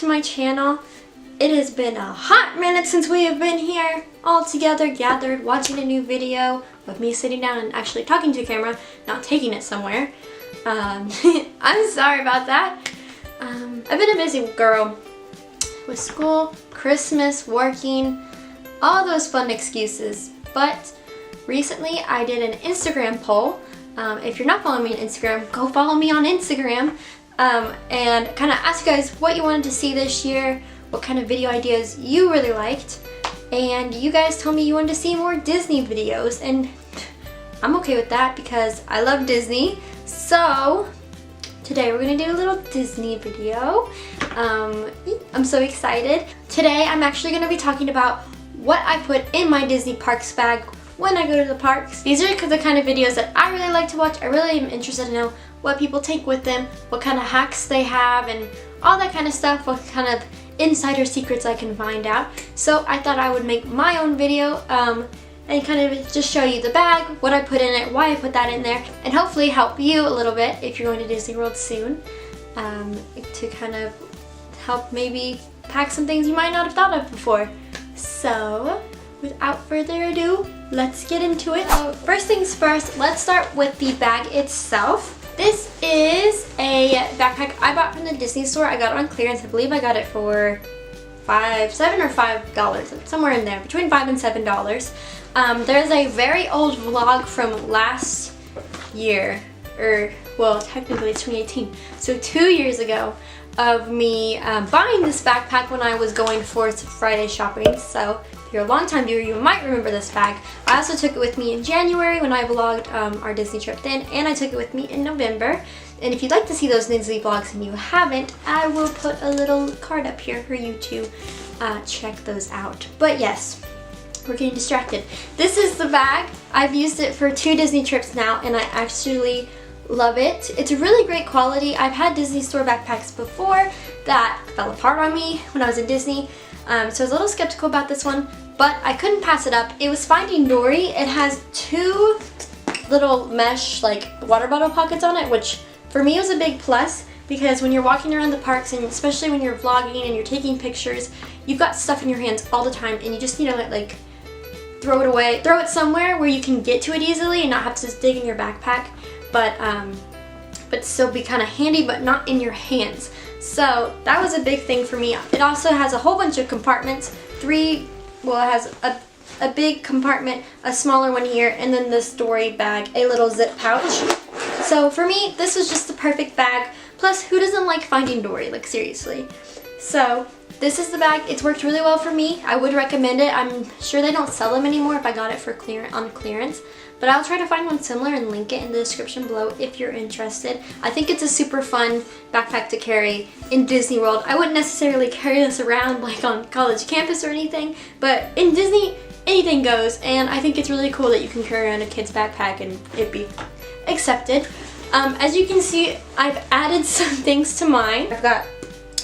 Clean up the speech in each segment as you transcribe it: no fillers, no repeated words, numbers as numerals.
to my channel. It has been a hot minute since we have been here all together, gathered, watching a new video of me sitting down and actually talking to the camera, not taking it somewhere. I'm sorry about that. I've been a busy girl with school, Christmas, working, all those fun excuses. But recently I did an Instagram poll. If you're not following me on Instagram, go follow me on Instagram. And kind of ask you guys what you wanted to see this year, what kind of video ideas you really liked, and you guys told me you wanted to see more Disney videos, and I'm okay with that because I love Disney. So today we're gonna do a little Disney video. I'm so excited. Today I'm actually gonna be talking about what I put in my Disney Parks bag when I go to the parks. These are the kind of videos that I really like to watch. I really am interested to know what people take with them, what kind of hacks they have, and all that kind of stuff, what kind of insider secrets I can find out. So I thought I would make my own video and kind of just show you the bag, what I put in it, why I put that in there, and hopefully help you a little bit if you're going to Disney World soon, to kind of help maybe pack some things you might not have thought of before. So without further ado, let's get into it. First things first, let's start with the bag itself. This is a backpack I bought from the Disney store. I got it on clearance. I believe I got it for $7 or $5, somewhere in there, between $5 and $7. There's a very old vlog from last year, or well, technically it's 2018, so 2 years ago, of me buying this backpack when I was going for Friday shopping. So if you're a long-time viewer, you might remember this bag. I also took it with me in January when I vlogged our Disney trip then, and I took it with me in November. And if you'd like to see those Disney vlogs and you haven't, I will put a little card up here for you to check those out. But yes, we're getting distracted. This is the bag. I've used it for 2 Disney trips now, and I actually love it. It's a really great quality. I've had Disney store backpacks before that fell apart on me when I was in Disney, so I was a little skeptical about this one, but I couldn't pass it up. It was Finding Dory. It has 2 little mesh like water bottle pockets on it, which for me was a big plus, because when you're walking around the parks, and especially when you're vlogging and you're taking pictures, you've got stuff in your hands all the time, and you just need to like throw it away, throw it somewhere where you can get to it easily and not have to just dig in your backpack, but still be kind of handy, but not in your hands. So that was a big thing for me. It also has a whole bunch of compartments. It has a big compartment, a smaller one here, and then this Dory bag, a little zip pouch. So for me, this was just the perfect bag. Plus, who doesn't like Finding Dory? Like, seriously. So this is the bag. It's worked really well for me. I would recommend it. I'm sure they don't sell them anymore if I got it for on clearance. But I'll try to find one similar and link it in the description below if you're interested. I think it's a super fun backpack to carry in Disney World. I wouldn't necessarily carry this around like on college campus or anything, but in Disney, anything goes, and I think it's really cool that you can carry around a kid's backpack and it be accepted. As you can see, I've added some things to mine. I've got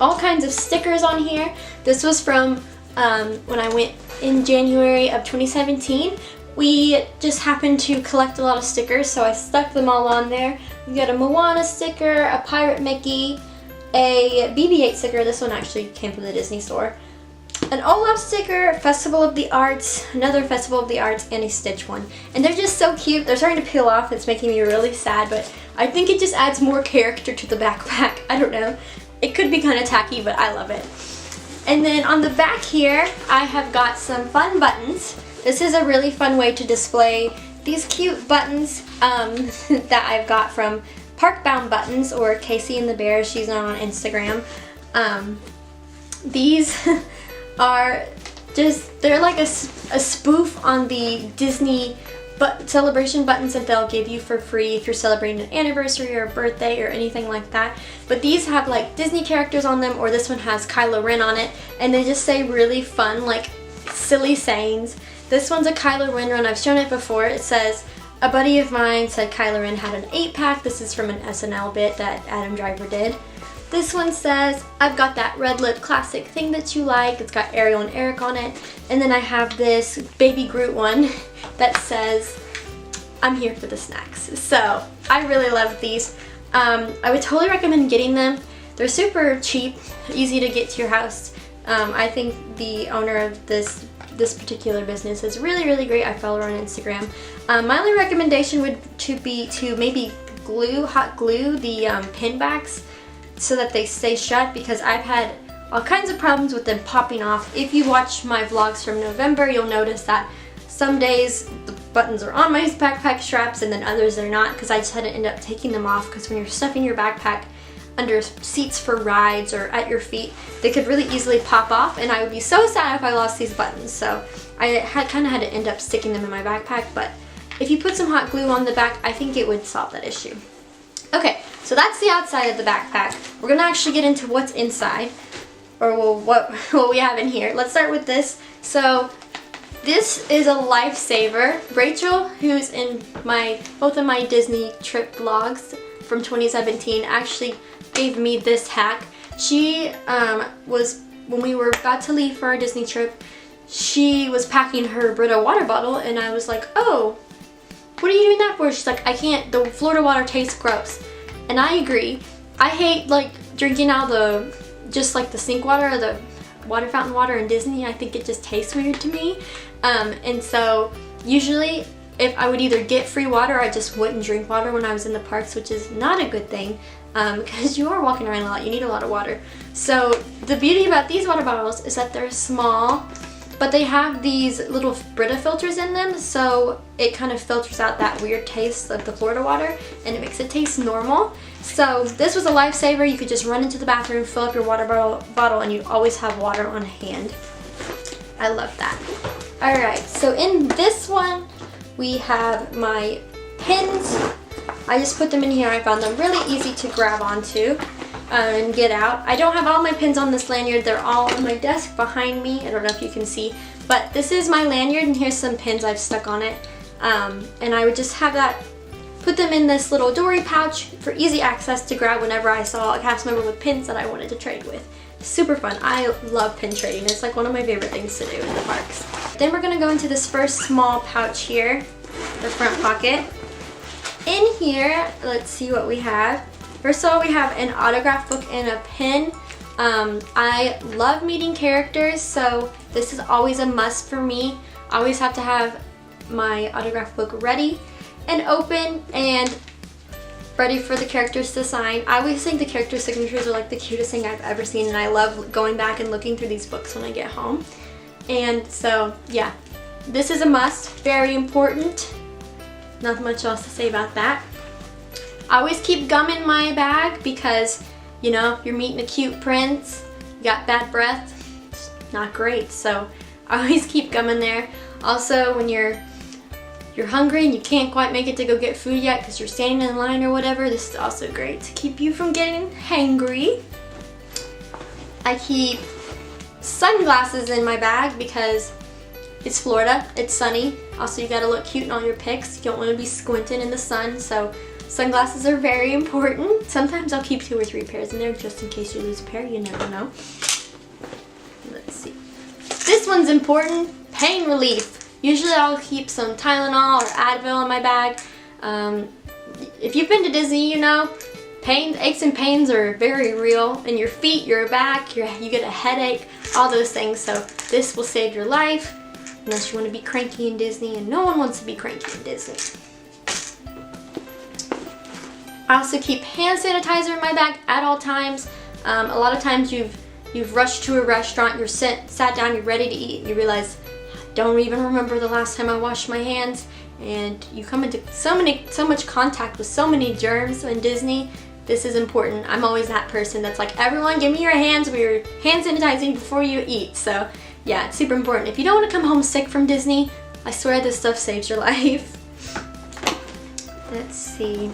all kinds of stickers on here. This was from when I went in January of 2017. We just happened to collect a lot of stickers, so I stuck them all on there. We've got a Moana sticker, a Pirate Mickey, a BB-8 sticker. This one actually came from the Disney store. An Olaf sticker, Festival of the Arts, another Festival of the Arts, and a Stitch one. And they're just so cute. They're starting to peel off. It's making me really sad, but I think it just adds more character to the backpack. I don't know. It could be kind of tacky, but I love it. And then on the back here, I have got some fun buttons. This is a really fun way to display these cute buttons that I've got from Parkbound Buttons, or Casey and the Bear. She's on Instagram. These are just, they're like a spoof on the Disney celebration buttons that they'll give you for free if you're celebrating an anniversary or a birthday or anything like that. But these have like Disney characters on them, or this one has Kylo Ren on it, and they just say really fun, like silly sayings. This one's a Kylo Ren one. I've shown it before. It says, "A buddy of mine said Kylo Ren had an 8-pack. This is from an SNL bit that Adam Driver did. This one says, "I've got that red lip classic thing that you like." It's got Ariel and Eric on it. And then I have this Baby Groot one that says, "I'm here for the snacks." So I really love these. I would totally recommend getting them. They're super cheap, easy to get to your house. I think the owner of this particular business is really, really great. I follow her on Instagram. My only recommendation would be to maybe hot glue the pin backs so that they stay shut, because I've had all kinds of problems with them popping off. If you watch my vlogs from November, you'll notice that some days the buttons are on my backpack straps and then others they're not, because I just had to end up taking them off, because when you're stuffing your backpack under seats for rides or at your feet, they could really easily pop off, and I would be so sad if I lost these buttons. So I kind of had to end up sticking them in my backpack, but if you put some hot glue on the back, I think it would solve that issue. Okay, so that's the outside of the backpack. We're gonna actually get into what's inside, or what we have in here. Let's start with this. So this is a lifesaver. Rachel, who's in both of my Disney trip vlogs from 2017, actually gave me this hack. She when we were about to leave for our Disney trip, she was packing her Brita water bottle, and I was like, oh, what are you doing that for? She's like, I can't, the Florida water tastes gross. And I agree. I hate like drinking out just like the sink water or the water fountain water in Disney. I think it just tastes weird to me. And so usually if I would either get free water, or I just wouldn't drink water when I was in the parks, which is not a good thing, because you are walking around a lot, you need a lot of water. So the beauty about these water bottles is that they're small, but they have these little Brita filters in them, so it kind of filters out that weird taste of the Florida water, and it makes it taste normal. So this was a lifesaver. You could just run into the bathroom, fill up your water bottle, and you always have water on hand. I love that. Alright, so in this one, we have my pins. I just put them in here. I found them really easy to grab onto and get out. I don't have all my pins on this lanyard. They're all on my desk behind me. I don't know if you can see, but this is my lanyard, and here's some pins I've stuck on it. And I would just have that, put them in this little dory pouch for easy access to grab whenever I saw a cast member with pins that I wanted to trade with. Super fun. I love pin trading. It's like one of my favorite things to do in the parks. Then we're gonna go into this first small pouch here, the front pocket. In here, let's see what we have. First of all, we have an autograph book and a pin. I love meeting characters, so this is always a must for me. I always have to have my autograph book ready and open and ready for the characters to sign. I always think the character signatures are like the cutest thing I've ever seen, and I love going back and looking through these books when I get home. And so, yeah, this is a must, very important. Not much else to say about that. I always keep gum in my bag because, you know, you're meeting a cute prince, you got bad breath, it's not great. So I always keep gum in there. Also, when you're hungry and you can't quite make it to go get food yet because you're standing in line or whatever, this is also great to keep you from getting hangry. I keep sunglasses in my bag because it's Florida, it's sunny. Also, you gotta look cute in all your pics. You don't want to be squinting in the sun, so sunglasses are very important. Sometimes I'll keep 2 or 3 pairs in there just in case you lose a pair, you never know. Let's see. This one's important, pain relief. Usually I'll keep some Tylenol or Advil in my bag. If you've been to Disney, you know, aches and pains are very real. In your feet, your back, you get a headache, all those things. So this will save your life, unless you want to be cranky in Disney, and no one wants to be cranky in Disney. I also keep hand sanitizer in my bag at all times. A lot of times you've rushed to a restaurant, you're sat down, you're ready to eat, and you realize, don't even remember the last time I washed my hands, and you come into so much contact with so many germs in Disney. This is important. I'm always that person that's like, everyone give me your hands, we're hand sanitizing before you eat. So yeah, it's super important. If you don't want to come home sick from Disney, I swear this stuff saves your life. Let's see.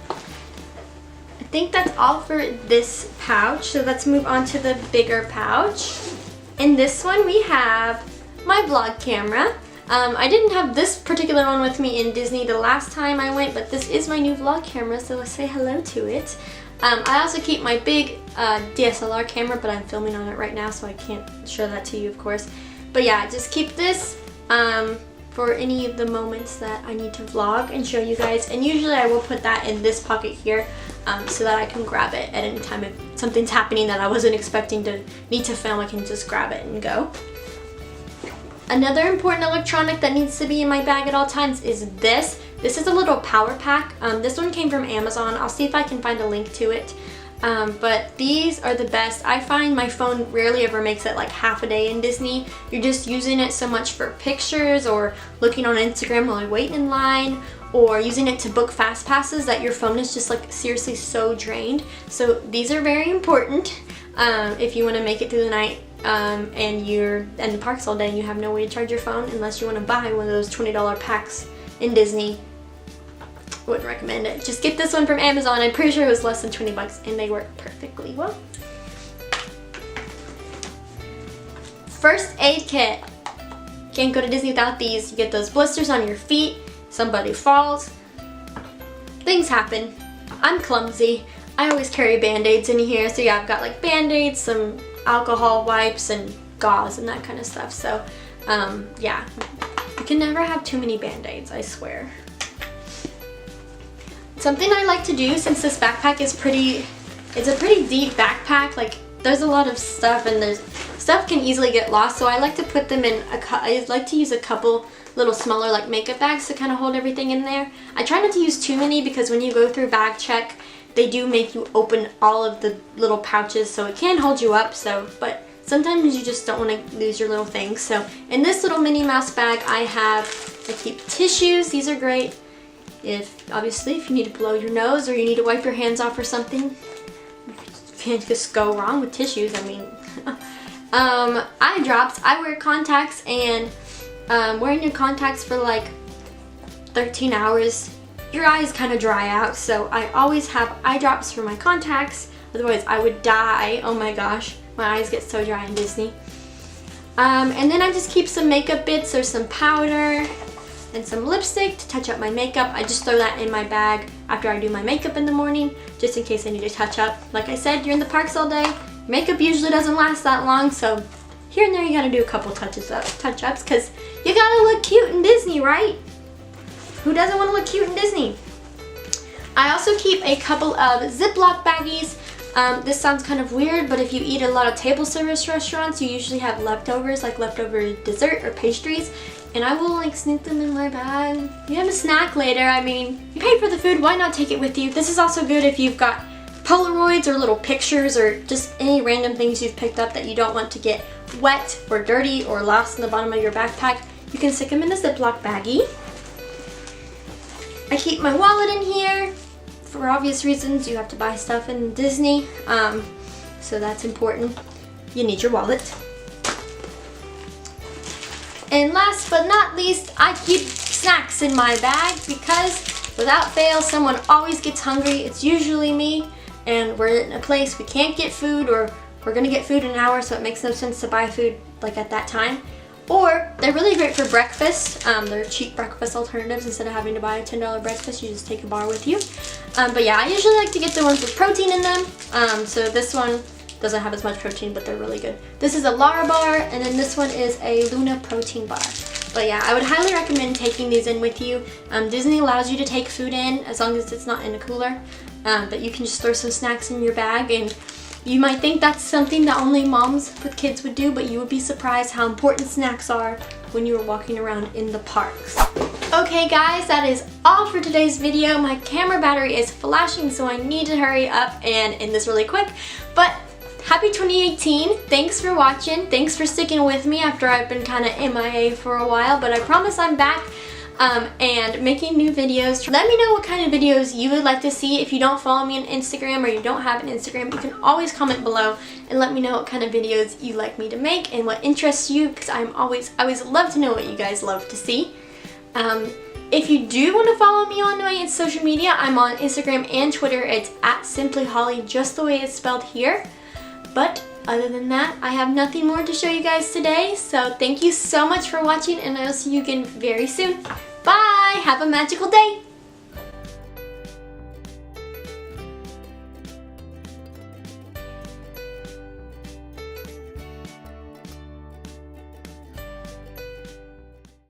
I think that's all for this pouch, so let's move on to the bigger pouch. In this one we have my vlog camera. I didn't have this particular one with me in Disney the last time I went, but this is my new vlog camera, so let's say hello to it. I also keep my big DSLR camera, but I'm filming on it right now, so I can't show that to you, of course. But yeah, just keep this for any of the moments that I need to vlog and show you guys. And usually I will put that in this pocket here. so that I can grab it at any time if something's happening that I wasn't expecting to need to film. I can just grab it and go. Another important electronic that needs to be in my bag at all times is this. This is a little power pack. This one came from Amazon. I'll see if I can find a link to it. But these are the best. I find my phone rarely ever makes it like half a day in Disney. You're just using it so much for pictures or looking on Instagram while you're waiting in line, or using it to book fast passes that your phone is just like seriously so drained. So these are very important if you want to make it through the night and you're in the parks all day and you have no way to charge your phone, unless you want to buy one of those $20 packs in Disney. Wouldn't recommend it. Just get this one from Amazon. I'm pretty sure it was less than 20 bucks and they work perfectly well. First aid kit. Can't go to Disney without these. You get those blisters on your feet, somebody falls, things happen. I'm clumsy. I always carry band-aids in here, so yeah, I've got like band-aids, some alcohol wipes, and gauze and that kind of stuff. So yeah, you can never have too many band-aids, I swear. Something I like to do, since this backpack is it's a pretty deep backpack, like there's a lot of stuff and stuff can easily get lost, so I like to put them in I like to use a couple little smaller like makeup bags to kind of hold everything in there. I try not to use too many because when you go through bag check, they do make you open all of the little pouches, so it can hold you up, but sometimes you just don't want to lose your little things. So in this little Minnie Mouse bag I keep tissues. These are great. Obviously, if you need to blow your nose or you need to wipe your hands off or something, you can't just go wrong with tissues. I mean, eye drops. I wear contacts, and wearing your contacts for like 13 hours, your eyes kind of dry out. So I always have eye drops for my contacts. Otherwise, I would die. Oh my gosh, my eyes get so dry in Disney. And then I just keep some makeup bits or some powder and some lipstick to touch up my makeup. I just throw that in my bag after I do my makeup in the morning, just in case I need to touch up. Like I said, you're in the parks all day. Makeup usually doesn't last that long, so here and there you gotta do a couple touch-ups, because you gotta look cute in Disney, right? Who doesn't want to look cute in Disney? I also keep a couple of Ziploc baggies. This sounds kind of weird, but if you eat a lot of table service restaurants, you usually have leftovers, like leftover dessert or pastries. And I will like sneak them in my bag. You have a snack later. I mean, you paid for the food, why not take it with you? This is also good if you've got Polaroids or little pictures or just any random things you've picked up that you don't want to get wet or dirty or lost in the bottom of your backpack. You can stick them in the Ziploc baggie. I keep my wallet in here. For obvious reasons, you have to buy stuff in Disney, so that's important. You need your wallet. And last but not least, I keep snacks in my bag because without fail, someone always gets hungry. It's usually me, and we're in a place we can't get food, or we're gonna get food in an hour, so it makes no sense to buy food like at that time. Or they're really great for breakfast. They're cheap breakfast alternatives. Instead of having to buy a $10 breakfast, you just take a bar with you. But yeah, I usually like to get the ones with protein in them. So this one doesn't have as much protein, but they're really good. This is a Lara bar, and then this one is a Luna protein bar. But yeah, I would highly recommend taking these in with you. Disney allows you to take food in as long as it's not in a cooler. But you can just throw some snacks in your bag, and you might think that's something that only moms with kids would do, but you would be surprised how important snacks are when you are walking around in the parks. Okay guys, that is all for today's video. My camera battery is flashing, so I need to hurry up and end this really quick. But happy 2018. Thanks for watching. Thanks for sticking with me after I've been kind of MIA for a while, but I promise I'm back and making new videos. Let me know what kind of videos you would like to see. If you don't follow me on Instagram or you don't have an Instagram, you can always comment below and let me know what kind of videos you like me to make and what interests you, because I always love to know what you guys love to see. If you do want to follow me on my social media, I'm on Instagram and Twitter. It's @simplyhollye, just the way it's spelled here. But other than that, I have nothing more to show you guys today. So thank you so much for watching, and I'll see you again very soon. Bye! Have a magical day!